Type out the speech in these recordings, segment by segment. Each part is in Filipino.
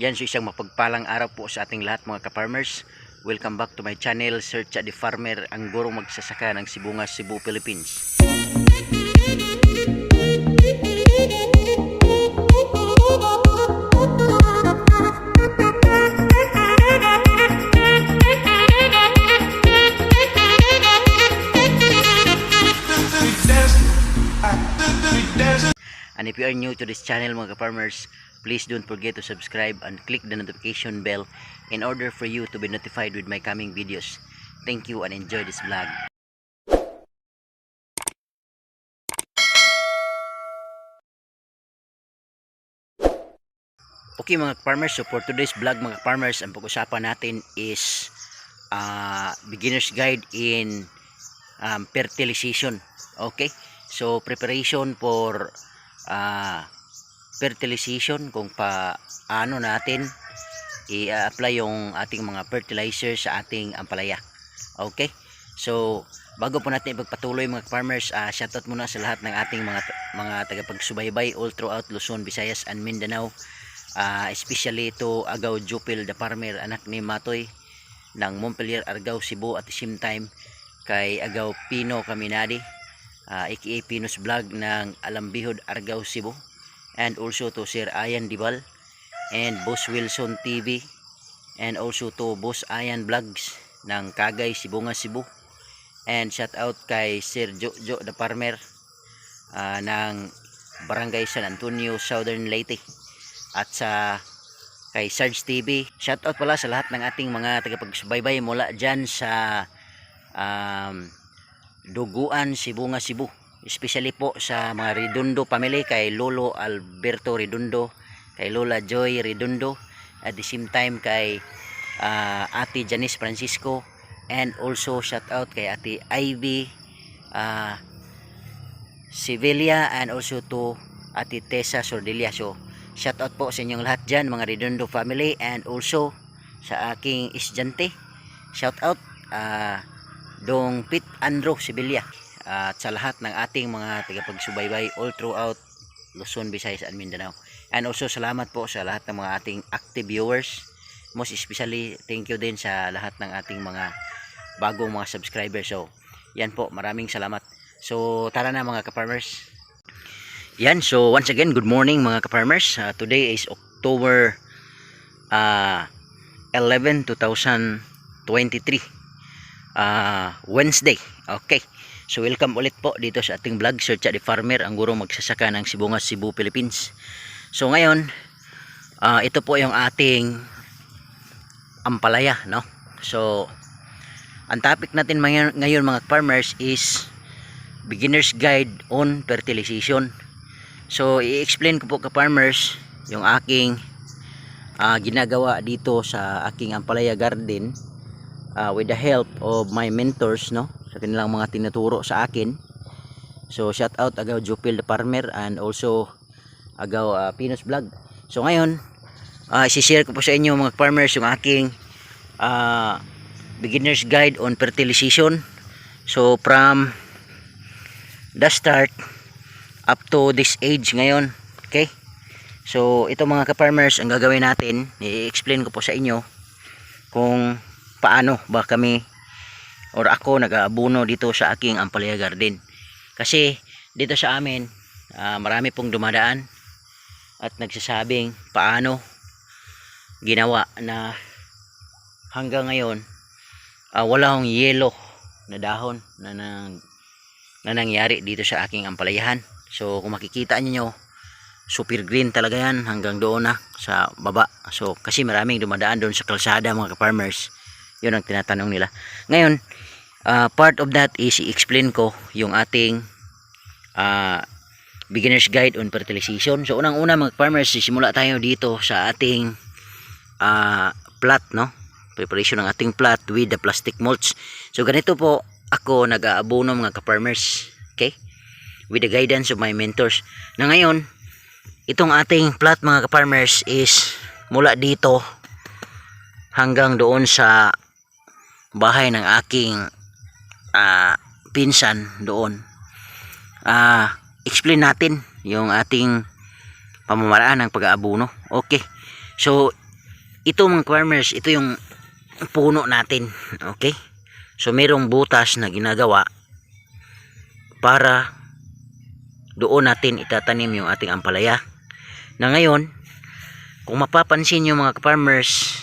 Yan, so isang mapagpalang araw po sa ating lahat mga ka-farmers. Welcome back to my channel, Search at the Farmer, ang gurong magsasaka ng Sibungas, Cebu, Philippines. And if you are new to this channel mga ka-farmers, please don't forget to subscribe and click the notification bell in order for you to be notified with my coming videos. Thank you and enjoy this vlog. Okay mga farmers, so for today's vlog mga farmers, ang pag-usapan natin is beginner's guide in fertilization. Okay, so preparation for fertilization, kung paano natin i-apply yung ating mga fertilizer sa ating ampalaya. Okay, so bago po natin ipagpatuloy mga farmers, shoutout muna sa lahat ng ating mga tagapagsubaybay all throughout Luzon, Visayas and Mindanao. Especially to Agaw Jupil the Farmer, anak ni Matoy ng Montpelier, Argao, Cebu, at the same time kay Agaw Pino Caminadi, aka Pinos Vlog ng Alambihod, Argao, Cebu, and also to Sir Ayan Dibal and Boss Wilson TV, and also to Boss Ayan Vlogs ng Kagay, Sibungas, Cebu, and shout out kay Sir Jojo the Farmer ng Barangay San Antonio, Southern Leyte, at sa kay Sarge TV. Shoutout pala sa lahat ng ating mga tagapagsubaybay mula dyan sa Duguan, Sibungas, Cebu, especially po sa mga Redondo family, kay Lolo Alberto Redondo, kay Lola Joy Redondo, at the same time kay Ate Janice Francisco, and also shoutout kay Ate Ivy Sevilla, and also to Ate Tessa Sordelia. So shoutout po sa inyong lahat dyan mga Redondo family, and also sa aking estudyante, shoutout Dong Pit Andro Sevilla, at sa lahat ng ating mga tagapagsubaybay all throughout Luzon, Visayas and Mindanao. And also salamat po sa lahat ng mga ating active viewers, most especially thank you din sa lahat ng ating mga bagong mga subscribers. So yan po, maraming salamat. So tara na mga ka-farmers. Yan, so once again, good morning mga ka-farmers. Today is October 11, 2023, Wednesday. Okay, so welcome ulit po dito sa ating vlog, Search at the Farmer, ang gurong magsasaka ng Sibungas, Cebu, Philippines. So ngayon, ito po yung ating ampalaya, no? So ang topic natin ngayon mga farmers is beginner's guide on fertilization. So i-explain ko po ka-farmers yung aking ginagawa dito sa aking ampalaya garden with the help of my mentors, no, sa kanilang mga tinuturo sa akin. So shout out Agaw Jupil the Farmer and also Agaw Pinos Vlog. So ngayon i-share ko po sa inyo mga farmers yung aking beginner's guide on fertilization. So from the start up to this age ngayon. Okay, so ito mga ka-farmers, ang gagawin natin, i-explain ko po sa inyo kung paano ba kami or ako nag-aabuno dito sa aking ampalaya garden. Kasi dito sa amin marami pong dumadaan at nagsasabing paano ginawa na hanggang ngayon wala akong yellow na dahon na nangyari dito sa aking ampalayahan. So kung makikita niyo, super green talaga yan hanggang doon na sa baba. So kasi maraming dumadaan doon sa kalsada mga ka-farmers, yun ang tinatanong nila. Ngayon part of that is i-explain ko yung ating beginner's guide on fertilization. So unang una mga farmers, sisimula tayo dito sa ating plot, no, preparation ng ating plot with the plastic mulch. So ganito po ako nag-aabono mga ka-farmers, okay, with the guidance of my mentors. Na ngayon, itong ating plot mga ka-farmers is mula dito hanggang doon sa bahay ng aking pinsan doon. Explain natin yung ating pamamaraan ng pag-aabono. Okay, so ito mga farmers, ito yung puno natin. Okay? So merong butas na ginagawa para doon natin itatanim yung ating ampalaya. Na ngayon, kung mapapansin nyo mga farmers,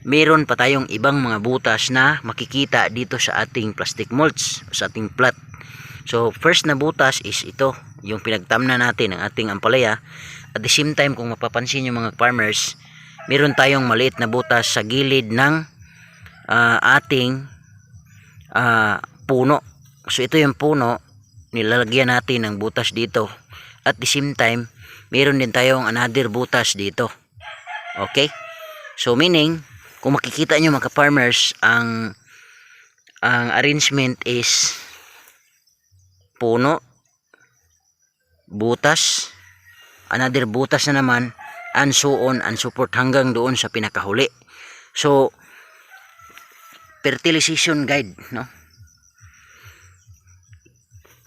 meron pa tayong ibang mga butas na makikita dito sa ating plastic mulch, sa ating plot. So first na butas is ito, yung pinagtamna natin ng ating ampalaya. At the same time, kung mapapansin nyo mga farmers, meron tayong maliit na butas sa gilid ng ating puno. So ito yung puno, nilalagyan natin ng butas dito. At the same time, meron din tayong another butas dito. Okay? So meaning, kung makikita nyo mga farmers, ang arrangement is puno, butas, another butas na naman, and so on and so forth hanggang doon sa pinakahuli. So fertilization guide, no?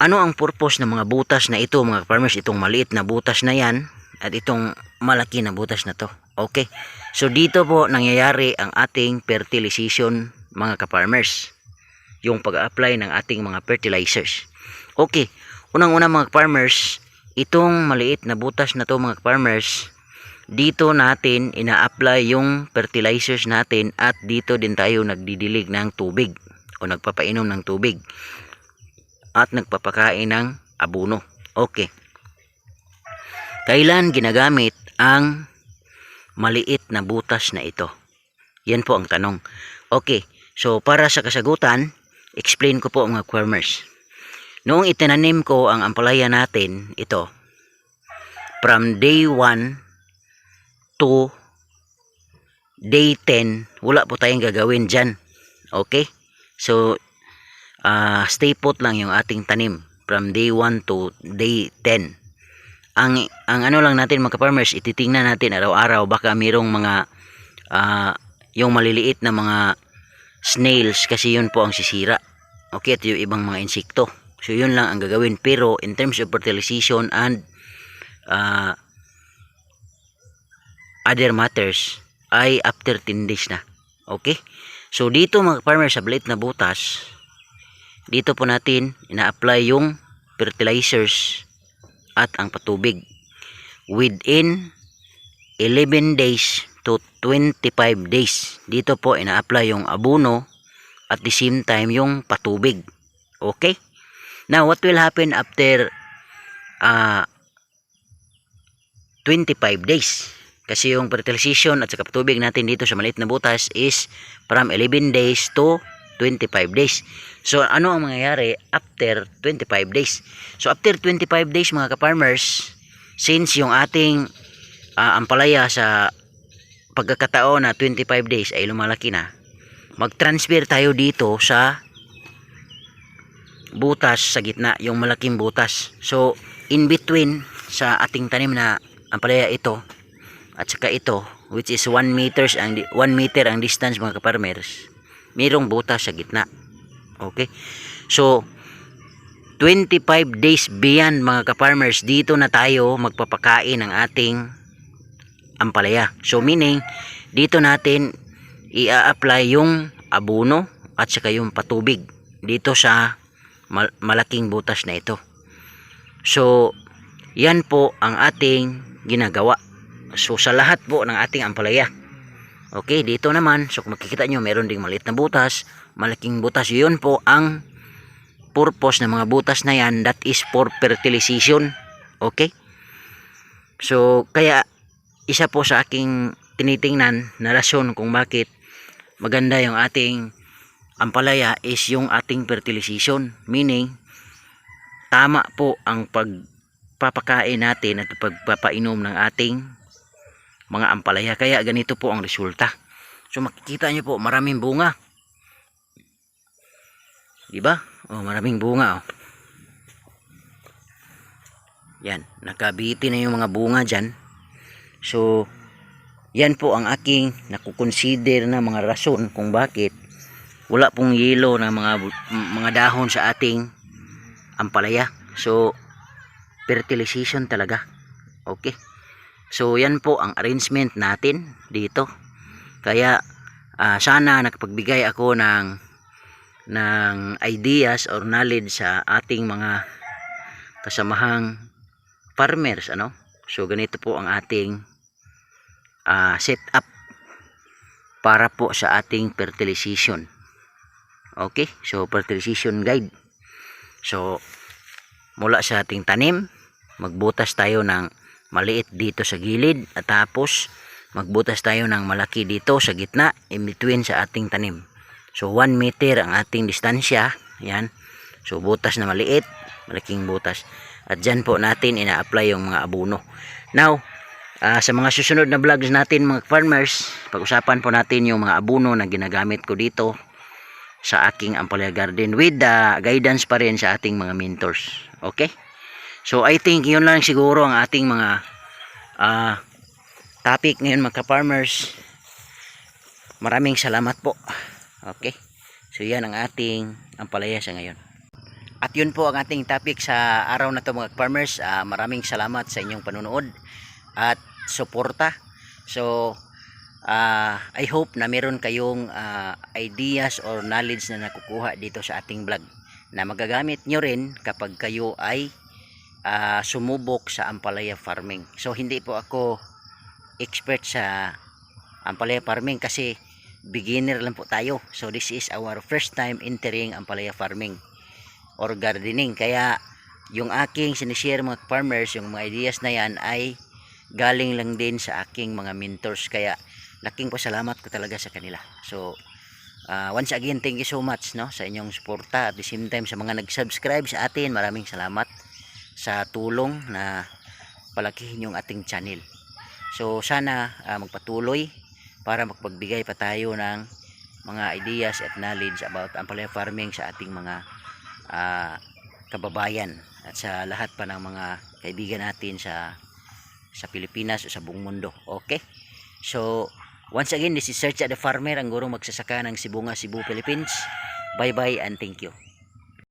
Ano ang purpose ng mga butas na ito mga farmers? Itong maliit na butas na yan at itong malaki na butas na to. Okay, so dito po nangyayari ang ating fertilization mga ka-farmers, yung pag-apply ng ating mga fertilizers. Okay, unang-una mga farmers, itong maliit na butas na to mga farmers, dito natin ina-apply yung fertilizers natin at dito din tayo nagdidilig ng tubig o nagpapainom ng tubig at nagpapakain ng abono. Okay, kailan ginagamit ang maliit na butas na ito? Yan po ang tanong. Okay, so para sa kasagutan, explain ko po mga farmers. Noong itinanim ko ang ampalaya natin, ito, from day 1 to day 10, wala po tayong gagawin dyan. Okay? So, stay put lang yung ating tanim from day 1 to day 10. Ang ano lang natin mga farmers, ititingnan natin araw-araw, baka mayroong mga yung maliliit na mga snails, kasi yun po ang sisira. Okay, ito yung ibang mga insekto. So yun lang ang gagawin. Pero in terms of fertilization and other matters ay after 10 days na. Okay? So dito mga farmers, sa maliit na butas, dito po natin ina-apply yung fertilizers at ang patubig within 11 days to 25 days. Dito po ina-apply yung abono at the same time yung patubig. Okay? Now, what will happen after 25 days? Kasi yung fertilization at saka patubig natin dito sa maliit na butas is from 11 days to 25 days. So, ano ang mangyayari after 25 days? So, after 25 days mga ka-farmers, since yung ating ampalaya sa pagkakataon na 25 days ay lumalaki na, mag-transfer tayo dito sa butas sa gitna, yung malaking butas. So in between sa ating tanim na ampalaya ito at saka ito, which is 1 meter ang distance mga ka-farmers, mayroong butas sa gitna. Okay, so 25 days beyond mga ka-farmers, dito na tayo magpapakain ng ating ampalaya. So meaning dito natin i-apply yung abono at saka yung patubig dito sa malaking butas na ito. So yan po ang ating ginagawa. So sa lahat po ng ating ampalaya. Okay, dito naman, so kung makikita nyo, meron ding maliit na butas, malaking butas. Yun po ang purpose ng mga butas na yan, that is for fertilization. Okay, so kaya isa po sa aking tinitingnan na rason kung bakit maganda yung ating ampalaya is yung ating fertilization. Meaning, tama po ang pagpapakain natin at pagpapainom ng ating mga ampalaya. Kaya ganito po ang resulta. So makikita nyo po, maraming bunga. Diba? Oh, maraming bunga. Oh. Yan, nakabiti na yung mga bunga dyan. So, yan po ang aking nakukonsider na mga rason kung bakit wala pong yelo na mga dahon sa ating ampalaya. So fertilization talaga. Okay, so yan po ang arrangement natin dito. Kaya sana nakapagbigay ako ng ideas or knowledge sa ating mga kasamahang farmers, ano. So ganito po ang ating setup para po sa ating fertilization. Okay, so fertilization guide. So mula sa ating tanim, magbutas tayo ng maliit dito sa gilid at tapos magbutas tayo ng malaki dito sa gitna, in between sa ating tanim. So 1 meter ang ating distansya. Yan. So butas na maliit, malaking butas. At dyan po natin ina-apply yung mga abono. Now, sa mga susunod na vlogs natin mga farmers, pag-usapan po natin yung mga abono na ginagamit ko dito sa aking ampalaya garden with the guidance pa rin sa ating mga mentors. Okay? So I think yun lang siguro ang ating mga topic ngayon mga farmers. Maraming salamat po. Okay? So yan ang ating ampalaya sa ngayon. At yun po ang ating topic sa araw na to mga farmers. Maraming salamat sa inyong panunood at suporta. So I hope na meron kayong ideas or knowledge na nakukuha dito sa ating vlog na magagamit nyo rin kapag kayo ay sumubok sa ampalaya farming. So hindi po ako expert sa ampalaya farming kasi beginner lang po tayo. So this is our first time entering ampalaya farming or gardening. Kaya yung aking sinishare mga farmers, yung mga ideas na yan ay galing lang din sa aking mga mentors. Kaya laking pasalamat ko talaga sa kanila. So once again, thank you so much, no, sa inyong suporta. At the same time sa mga nag-subscribe sa atin, maraming salamat sa tulong na palakihin yung ating channel. So sana magpatuloy para magpagbigay pa tayo ng mga ideas at knowledge about ampalaya farming sa ating mga kababayan at sa lahat pa ng mga kaibigan natin sa Pilipinas o sa buong mundo. Okay? So once again, this is Search at the Farmer, ang gurong magsasaka ng Sibunga, Cebu, Philippines. Bye bye and thank you.